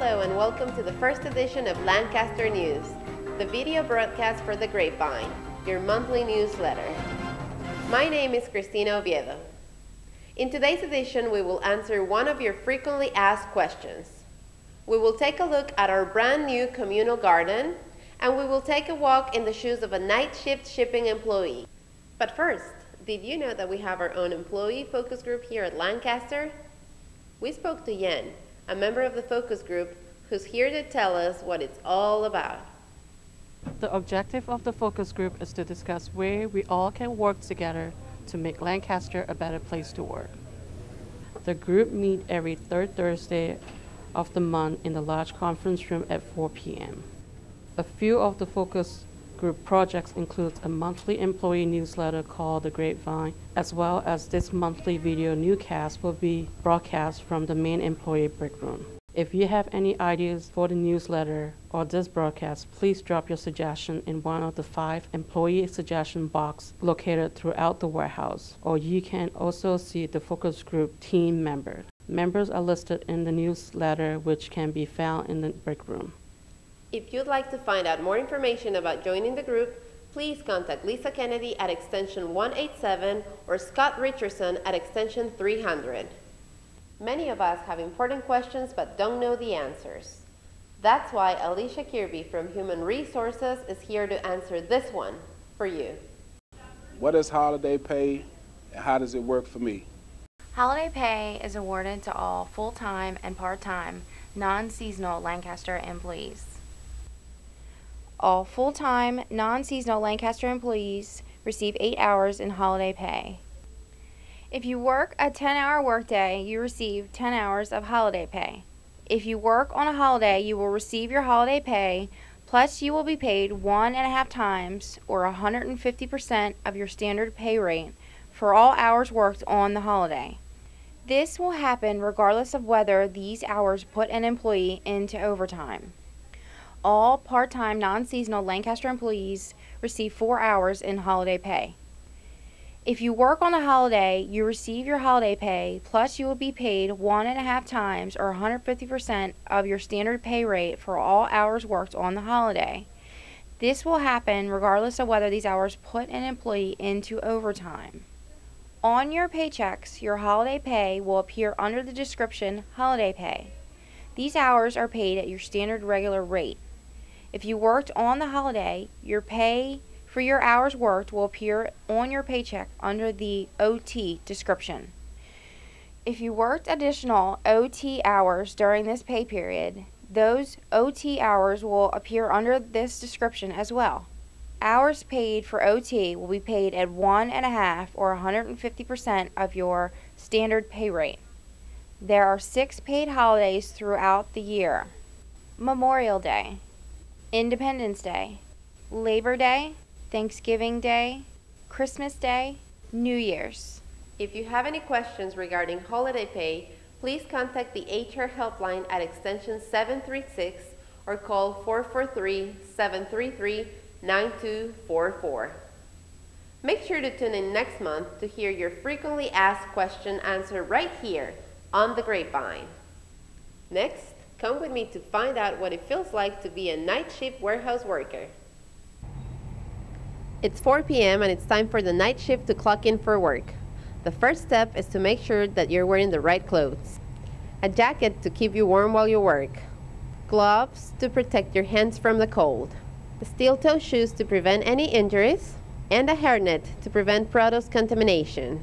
Hello and welcome to the first edition of Lancaster News, the video broadcast for the Grapevine, your monthly newsletter. My name is Cristina Oviedo. In today's edition, we will answer one of your frequently asked questions. We will take a look at our brand new communal garden, and we will take a walk in the shoes of a night shift shipping employee. But first, did you know that we have our own employee focus group here at Lancaster? We spoke to Yen, a member of the focus group, who's here to tell us what it's all about. The objective of the focus group is to discuss where we all can work together to make Lancaster a better place to work. The group meets every third Thursday of the month in the large conference room at 4 p.m. A few of the focus group projects include a monthly employee newsletter called The Grapevine, as well as this monthly video newscast will be broadcast from the main employee break room. If you have any ideas for the newsletter or this broadcast, please drop your suggestion in one of the 5 employee suggestion boxes located throughout the warehouse, or you can also see the focus group team members. Members are listed in the newsletter, which can be found in the break room. If you'd like to find out more information about joining the group, please contact Lisa Kennedy at extension 187 or Scott Richardson at extension 300. Many of us have important questions but don't know the answers. That's why Alicia Kirby from Human Resources is here to answer this one for you. What is holiday pay and how does it work for me? Holiday pay is awarded to all full-time and part-time, non-seasonal Lancaster employees. All full-time, non-seasonal Lancaster employees receive 8 hours in holiday pay. If you work a 10-hour workday, you receive 10 hours of holiday pay. If you work on a holiday, you will receive your holiday pay, plus you will be paid 1.5 times or 150% of your standard pay rate for all hours worked on the holiday. This will happen regardless of whether these hours put an employee into overtime. All part-time, non-seasonal Lancaster employees receive 4 hours in holiday pay. If you work on a holiday, you receive your holiday pay, plus you will be paid 1.5 times or 150% of your standard pay rate for all hours worked on the holiday. This will happen regardless of whether these hours put an employee into overtime. On your paychecks, your holiday pay will appear under the description Holiday Pay. These hours are paid at your standard regular rate. If you worked on the holiday, your pay for your hours worked will appear on your paycheck under the OT description. If you worked additional OT hours during this pay period, those OT hours will appear under this description as well. Hours paid for OT will be paid at 1.5 or 150% of your standard pay rate. There are 6 paid holidays throughout the year: Memorial Day, Independence Day, Labor Day, Thanksgiving Day, Christmas Day, New Year's. If you have any questions regarding holiday pay, please contact the HR helpline at extension 736 or call 443-733-9244. Make sure to tune in next month to hear your frequently asked question answered right here on the Grapevine. Next, come with me to find out what it feels like to be a night shift warehouse worker. It's 4 p.m. and it's time for the night shift to clock in for work. The first step is to make sure that you're wearing the right clothes. A jacket to keep you warm while you work. Gloves to protect your hands from the cold. Steel-toe shoes to prevent any injuries. And a hairnet to prevent product contamination.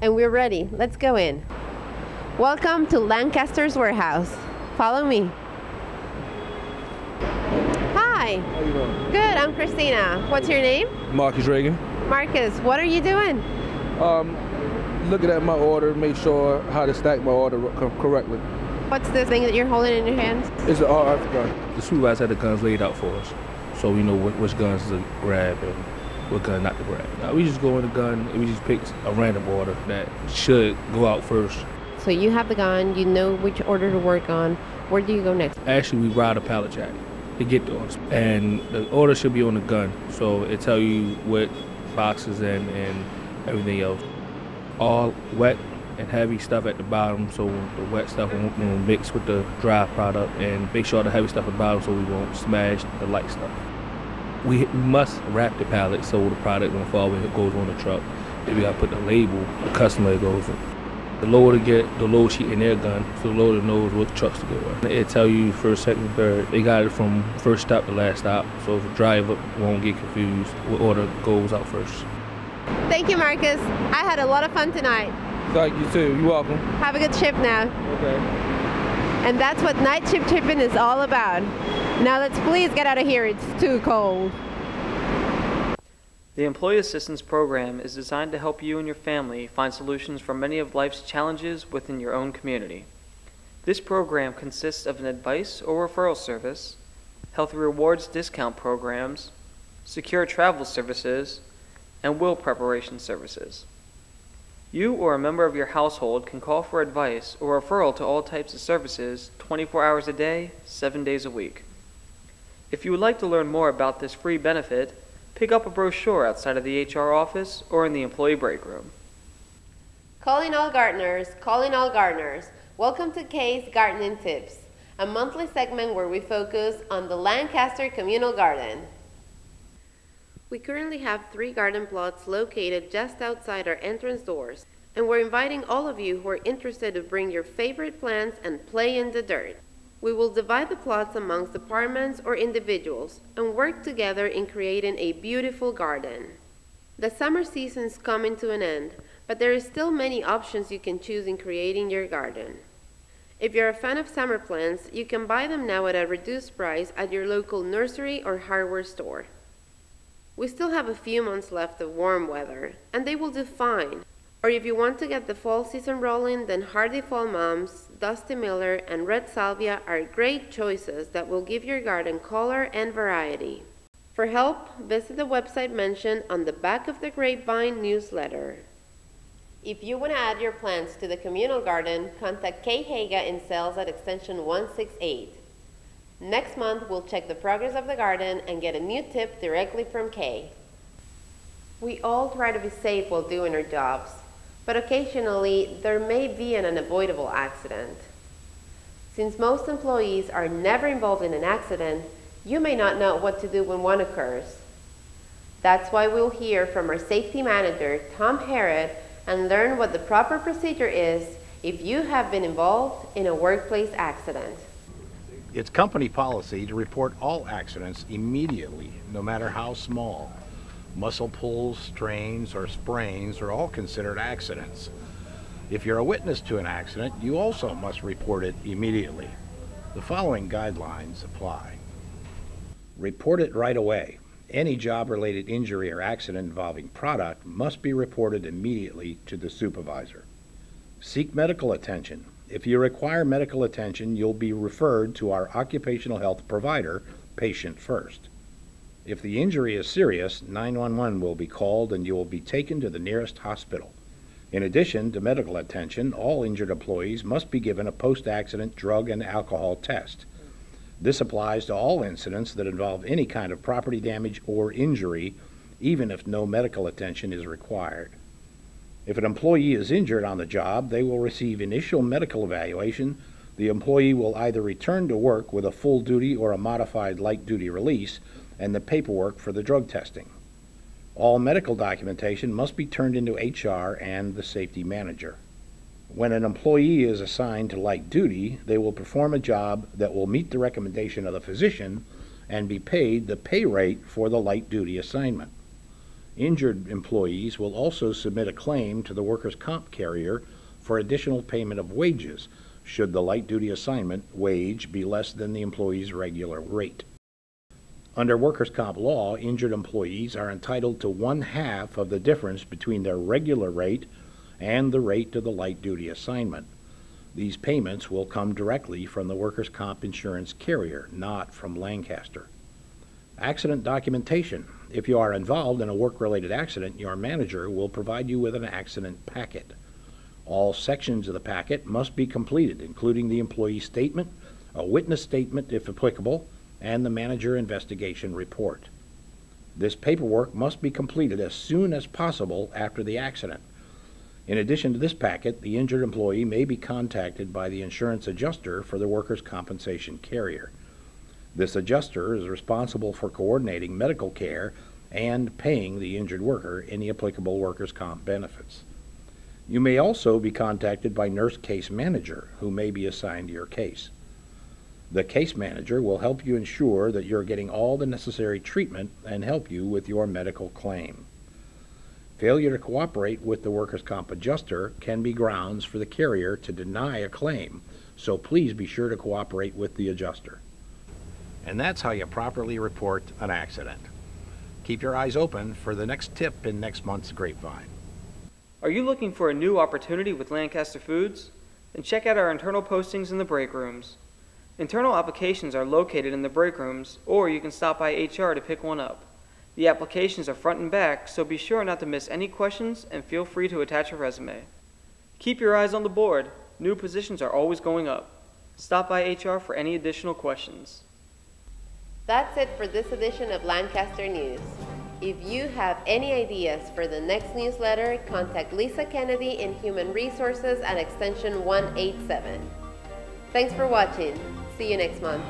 And we're ready. Let's go in. Welcome to Lancaster's warehouse. Follow me. Hi. How you doing? Good, I'm Christina. What's your name? Marcus Reagan. Marcus, what are you doing? Looking at my order, make sure how to stack my order correctly. What's this thing that you're holding in your hands? It's an RF gun. The supervisor had the guns laid out for us, so we know which guns to grab and what gun not to grab. Now, we just go in the gun and we just pick a random order that should go out first. So you have the gun, you know which order to work on. Where do you go next? Actually, we ride a pallet jack to get the orders, and the order should be on the gun, so it tell you what boxes and everything else. All wet and heavy stuff at the bottom so the wet stuff won't mix with the dry product, and make sure the heavy stuff at the bottom so we won't smash the light stuff. We must wrap the pallet so the product won't fall when it goes on the truck. Then we gotta put the label the customer it goes with. The loader get the load sheet in their gun, so the loader knows what trucks to go with. It tell you first, second, third. They got it from first stop to last stop, so the driver won't get confused what order goes out first. Thank you, Marcus. I had a lot of fun tonight. Thank you too. You're welcome. Have a good shift now. Okay. And that's what night shift shipping is all about. Now let's please get out of here. It's too cold. The Employee Assistance Program is designed to help you and your family find solutions for many of life's challenges within your own community. This program consists of an advice or referral service, healthy rewards discount programs, secure travel services, and will preparation services. You or a member of your household can call for advice or referral to all types of services 24 hours a day, 7 days a week. If you would like to learn more about this free benefit, pick up a brochure outside of the HR office or in the employee break room. Calling all gardeners, calling all gardeners. Welcome to Kay's Gardening Tips, a monthly segment where we focus on the Lancaster Communal Garden. We currently have 3 garden plots located just outside our entrance doors, and we're inviting all of you who are interested to bring your favorite plants and play in the dirt. We will divide the plots amongst departments or individuals and work together in creating a beautiful garden. The summer season is coming to an end, but there is still many options you can choose in creating your garden. If you're a fan of summer plants, you can buy them now at a reduced price at your local nursery or hardware store. We still have a few months left of warm weather, and they will do fine. Or if you want to get the fall season rolling, then hardy fall mums, Dusty Miller, and red salvia are great choices that will give your garden color and variety. For help, visit the website mentioned on the back of the Grapevine newsletter. If you want to add your plants to the communal garden, contact Kay Haga in sales at extension 168. Next month, we'll check the progress of the garden and get a new tip directly from Kay. We all try to be safe while doing our jobs, but occasionally there may be an unavoidable accident. Since most employees are never involved in an accident, you may not know what to do when one occurs. That's why we'll hear from our safety manager, Tom Harrod, and learn what the proper procedure is if you have been involved in a workplace accident. It's company policy to report all accidents immediately, no matter how small. Muscle pulls, strains, or sprains are all considered accidents. If you're a witness to an accident, you also must report it immediately. The following guidelines apply. Report it right away. Any job-related injury or accident involving product must be reported immediately to the supervisor. Seek medical attention. If you require medical attention, you'll be referred to our occupational health provider, Patient First. If the injury is serious, 911 will be called and you will be taken to the nearest hospital. In addition to medical attention, all injured employees must be given a post-accident drug and alcohol test. This applies to all incidents that involve any kind of property damage or injury, even if no medical attention is required. If an employee is injured on the job, they will receive initial medical evaluation. The employee will either return to work with a full duty or a modified light duty release and the paperwork for the drug testing. All medical documentation must be turned into HR and the safety manager. When an employee is assigned to light duty, they will perform a job that will meet the recommendation of the physician and be paid the pay rate for the light duty assignment. Injured employees will also submit a claim to the workers' comp carrier for additional payment of wages should the light duty assignment wage be less than the employee's regular rate. Under workers' comp law, injured employees are entitled to 1/2 of the difference between their regular rate and the rate of the light duty assignment. These payments will come directly from the workers' comp insurance carrier, not from Lancaster. Accident documentation. If you are involved in a work-related accident, your manager will provide you with an accident packet. All sections of the packet must be completed, including the employee statement, a witness statement if applicable, and the manager investigation report. This paperwork must be completed as soon as possible after the accident. In addition to this packet, the injured employee may be contacted by the insurance adjuster for the workers' compensation carrier. This adjuster is responsible for coordinating medical care and paying the injured worker any applicable workers' comp benefits. You may also be contacted by nurse case manager, who may be assigned to your case. The case manager will help you ensure that you're getting all the necessary treatment and help you with your medical claim. Failure to cooperate with the workers' comp adjuster can be grounds for the carrier to deny a claim, so please be sure to cooperate with the adjuster. And that's how you properly report an accident. Keep your eyes open for the next tip in next month's Grapevine. Are you looking for a new opportunity with Lancaster Foods? Then check out our internal postings in the break rooms. Internal applications are located in the break rooms, or you can stop by HR to pick one up. The applications are front and back, so be sure not to miss any questions and feel free to attach a resume. Keep your eyes on the board. New positions are always going up. Stop by HR for any additional questions. That's it for this edition of Lancaster News. If you have any ideas for the next newsletter, contact Lisa Kennedy in Human Resources at extension 187. Thanks for watching. See you next month.